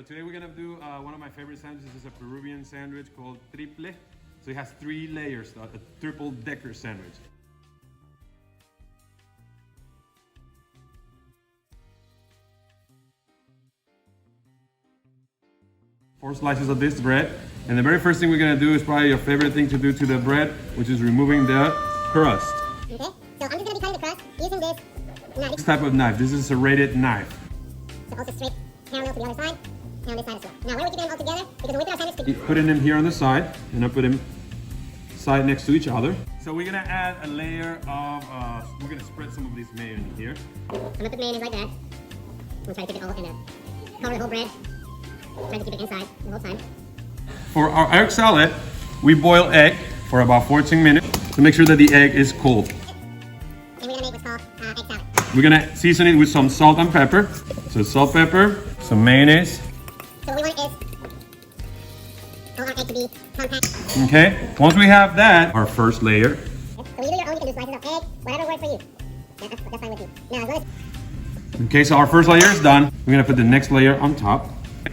today we're gonna do one of my favorite sandwiches. This is a Peruvian sandwich called triple. So it has 3 layers, a triple decker sandwich. 4 slices of this bread. And the very first thing we're gonna do is probably your favorite thing to do to the bread, which is removing the crust. Okay, so I'm just gonna be cutting the crust using this knife. This type of knife, this is a serrated knife. So also straight parallel to the other side, and on this side as well. Now why are we keeping them all together? Because when we put our sandwich You put them here on the side, and I put them side next to each other. So we're gonna add a layer of, we're gonna spread some of this mayo in here. I'm gonna put mayonnaise like that. I'm gonna try to keep it all in the cover the whole bread. Try to keep it inside the whole time. For our egg salad, we boil egg for about 14 minutes to make sure that the egg is cold. And we're gonna make what's called egg salad. We're gonna season it with some salt and pepper. So salt, pepper, some mayonnaise. So what we want is all our egg to be compact. Okay, once we have that, our first layer. So you do your own, you can do slices of egg, whatever works for you. That's fine with you. Now as well as Okay, so our first layer is done. We're gonna put the next layer on top.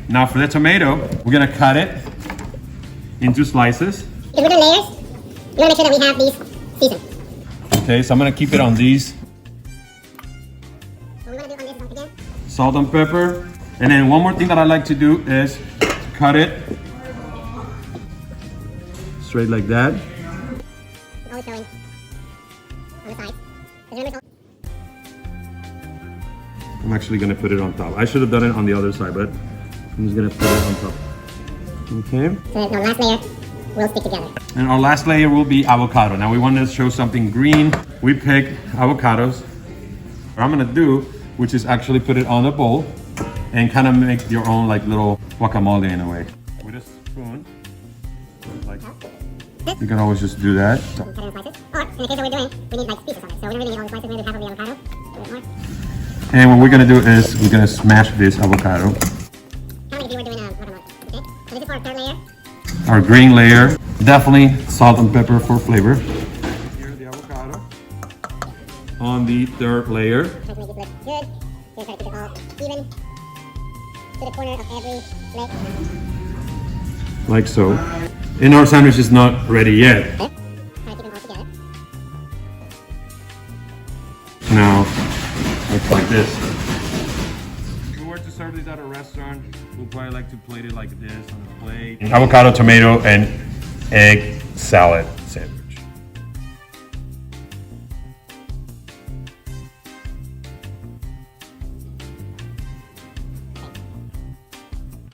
Now for the tomato, we're gonna cut it into slices. because we're doing layers, you wanna make sure that we have these seasoned. Okay, so I'm gonna keep it on these. What we wanna do on this is again, Salt and pepper. And then one more thing that I like to do is cut it straight like that. always going on the sides. Because remember, I'm actually gonna put it on top. I should have done it on the other side, but I'm just gonna put it on top. Okay. so the last layer will stick together. And our last layer will be avocado. Now we want to show something green. We pick avocados. What I'm gonna do, which is actually put it on a bowl and kind of make your own like little guacamole in a way. With a spoon, like you can always just do that. Cut it in slices. Or, in the case that we're doing, we need like pieces of it. So we don't really need all the slices, we need half of the avocado. A bit more. And what we're gonna do is we're gonna smash this avocado. Kind of like if you were doing a guacamole. Okay? So this is for our third layer. Our green layer, definitely salt and pepper for flavor. Here's the avocado. On the third layer. Try to make this look good. We're trying to keep it all even to the corner of every leg. Like so. And our sandwich is not ready yet. Try to keep them all together. Now, looks like this. If we were to serve these at a restaurant, we'll probably like to plate it like this on a plate. Avocado, tomato, and egg salad.